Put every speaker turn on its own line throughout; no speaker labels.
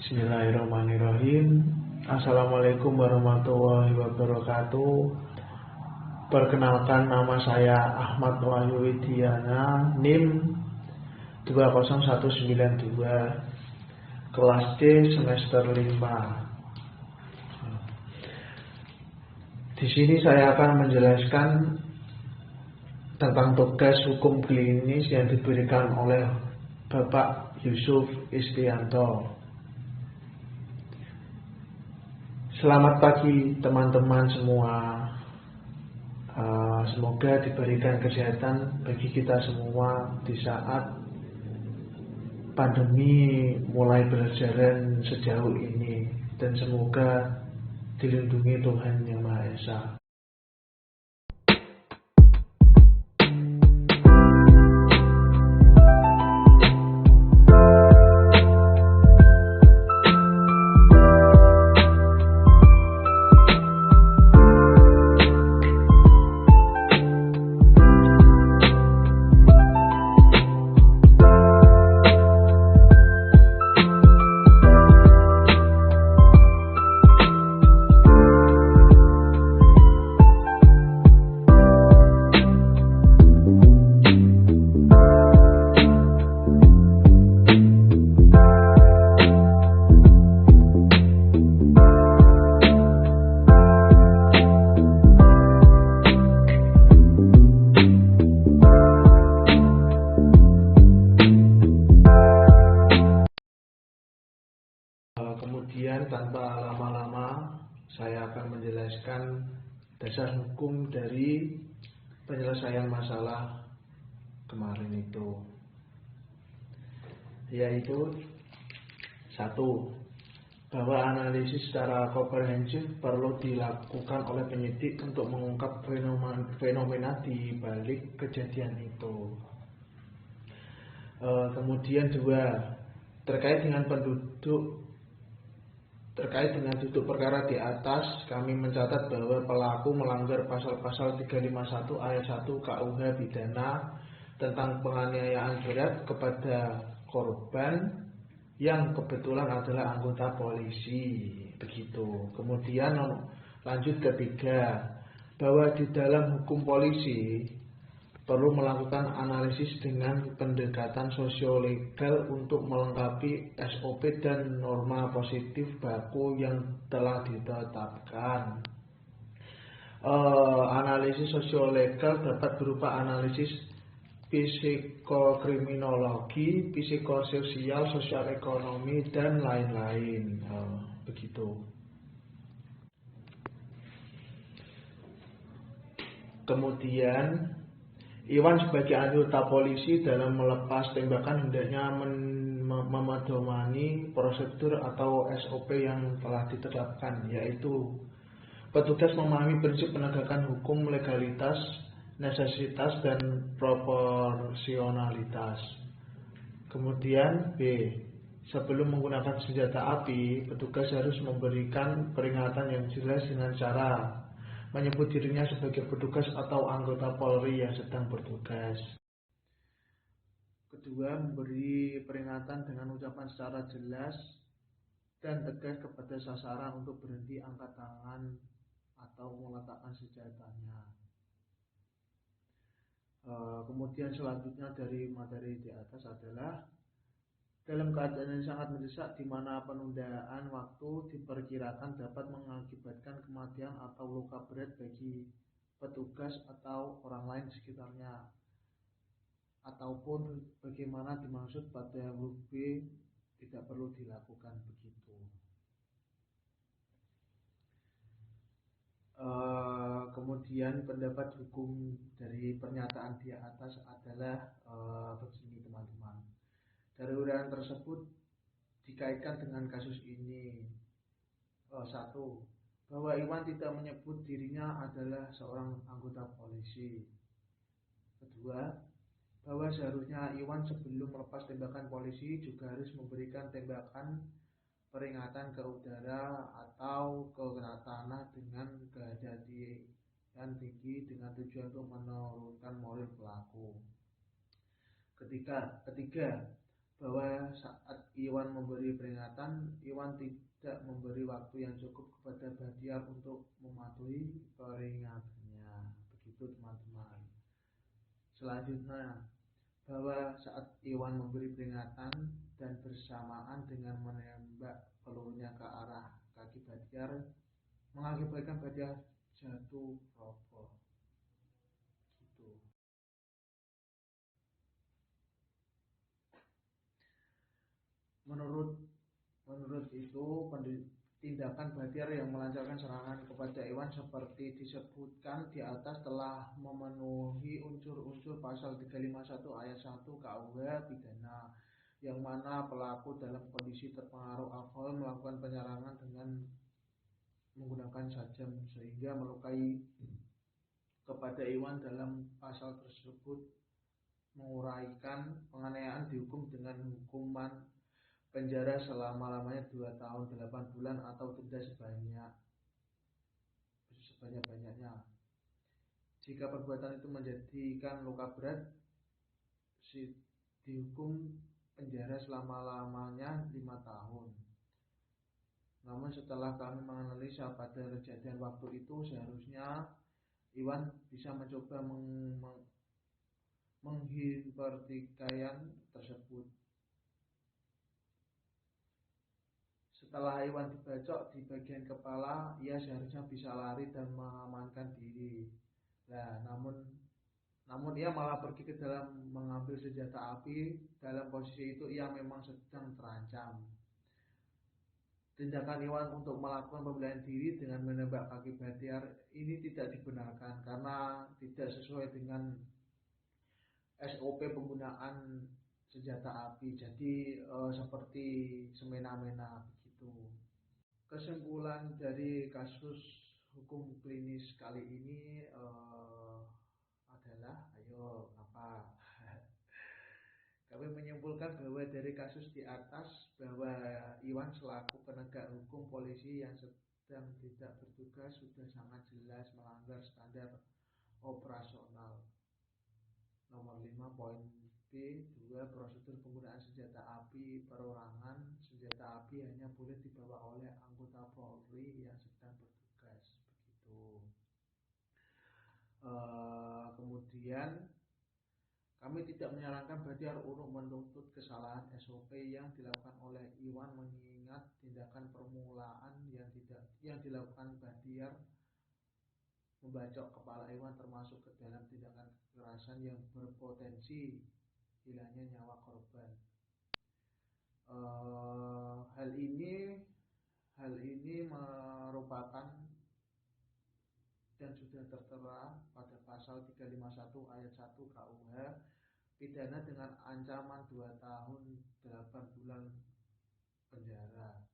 Bismillahirrahmanirrahim. Assalamualaikum warahmatullahi wabarakatuh. Perkenalkan, nama saya Ahmad Wahyu Widiana, NIM 20192, kelas D semester 5. Di sini saya akan menjelaskan tentang tugas hukum klinis yang diberikan oleh Bapak Yusuf Istianto. Selamat pagi teman-teman semua. Semoga diberikan kesehatan bagi kita semua di saat pandemi mulai berjalan sejauh ini, dan semoga dilindungi Tuhan Yang Maha Esa. Kemudian tanpa lama-lama saya akan menjelaskan dasar hukum dari penyelesaian masalah kemarin itu, yaitu 1. Bahwa analisis secara komprehensif perlu dilakukan oleh penyidik untuk mengungkap fenomena di balik kejadian itu. Kemudian 2. Terkait dengan duduk perkara di atas, kami mencatat bahwa pelaku melanggar pasal-pasal 351 ayat 1 KUH pidana tentang penganiayaan berat kepada korban yang kebetulan adalah anggota polisi. Begitu. Kemudian lanjut ke 3, bahwa di dalam hukum polisi perlu melakukan analisis dengan pendekatan sosiolegal untuk melengkapi SOP dan norma positif baku yang telah ditetapkan. Analisis sosiolegal dapat berupa analisis psikokriminologi, psikososial, sosial ekonomi, dan lain-lain. Begitu. Kemudian Iwan sebagai anggota polisi dalam melepas tembakan hendaknya memedomani prosedur atau SOP yang telah ditetapkan, yaitu petugas memahami prinsip penegakan hukum, legalitas, nesesitas, dan proporsionalitas. Kemudian B. Sebelum menggunakan senjata api, petugas harus memberikan peringatan yang jelas dengan cara menyebut dirinya sebagai petugas atau anggota Polri yang sedang bertugas. Kedua, memberi peringatan dengan ucapan secara jelas dan tegas kepada sasaran untuk berhenti angkat tangan atau meletakkan senjatanya. Kemudian selanjutnya dari materi di atas adalah dalam keadaan yang sangat mendesak di mana penundaan waktu diperkirakan dapat mengakibatkan kematian atau luka berat bagi petugas atau orang lain di sekitarnya, ataupun bagaimana dimaksud pada huruf B tidak perlu dilakukan begitu. Kemudian pendapat hukum dari pernyataan di atas adalah begini teman-teman. Dari uraian tersebut dikaitkan dengan kasus ini. 1. Bahwa Iwan tidak menyebut dirinya adalah seorang anggota polisi. Kedua, bahwa seharusnya Iwan sebelum melepas tembakan polisi juga harus memberikan tembakan peringatan ke udara atau ke tanah dengan kehati-hatian tinggi dengan tujuan untuk menurunkan moral pelaku. Ketiga, bahwa saat Iwan memberi peringatan, Iwan tidak memberi waktu yang cukup kepada Badiar untuk mematuhi peringatannya. Begitu teman-teman. Selanjutnya, bahwa saat Iwan memberi peringatan dan bersamaan dengan menembak pelurunya ke arah kaki Badiar, mengakibatkan Badiar jatuh roboh. Gitu. Menurut itu, tindakan Badiar yang melancarkan serangan kepada Iwan seperti disebutkan di atas telah memenuhi unsur-unsur pasal 351 ayat 1 KUH pidana, yang mana pelaku dalam kondisi terpengaruh alkohol melakukan penyerangan dengan menggunakan sajam sehingga melukai kepada Iwan. Dalam pasal tersebut menguraikan penganiayaan dihukum dengan hukuman penjara selama-lamanya 2 tahun 8 bulan atau denda sebanyak-banyaknya. Jika perbuatan itu menjadikan luka berat, dihukum penjara selama-lamanya 5 tahun. Namun setelah kami menganalisa pada kejadian waktu itu, seharusnya Iwan bisa mencoba menghindari tersebut. Setelah Iwan dibacok di bagian kepala, ia seharusnya bisa lari dan mengamankan diri. Nah, namun ia malah pergi ke dalam mengambil senjata api. Dalam posisi itu ia memang sedang terancam. Tindakan Iwan untuk melakukan pembelaan diri dengan menembak kaki Badiar ini tidak dibenarkan karena tidak sesuai dengan SOP penggunaan senjata api. Jadi seperti semena-mena begitu. Kesimpulan dari kasus hukum klinis kali ini adalah, ayo apa? Kami menyimpulkan bahwa dari kasus di atas bahwa Iwan selaku penegak hukum polisi yang sedang tidak bertugas sudah sangat jelas melanggar standar operasional nomor 5 poin B 2 prosedur penggunaan senjata api perorangan. Senjata api hanya boleh dibawa oleh anggota Polri yang sedang bertugas begitu. Kemudian kami tidak menyarankan Badiar untuk menuntut kesalahan SOP yang dilakukan oleh Iwan, mengingat tindakan permulaan yang dilakukan Badiar membacok kepala Iwan termasuk ke dalam tindakan kekerasan yang berpotensi hilangnya nyawa korban. Hal ini merupakan dan sudah tertera pada pasal 351 ayat 1 KUH pidana dengan ancaman 2 tahun 8 bulan penjara.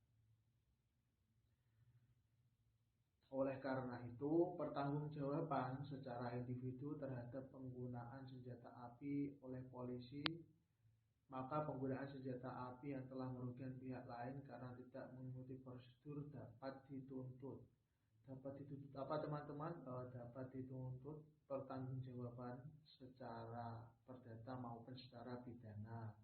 Oleh karena itu, pertanggungjawaban secara individu terhadap penggunaan senjata api oleh polisi, maka penggunaan senjata api yang telah merugikan pihak lain karena tidak mengikuti prosedur dapat dituntut. Dapat dituntut apa teman-teman? Dapat dituntut pertanggungjawaban secara perdata maupun secara pidana.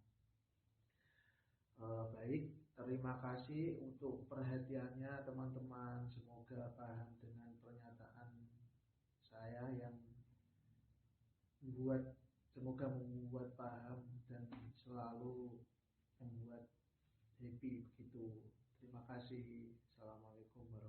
Baik, terima kasih untuk perhatiannya teman-teman. Semoga paham dengan pernyataan saya yang semoga membuat paham dan selalu membuat happy begitu. Terima kasih. Assalamualaikum warahmatullahi wabarakatuh.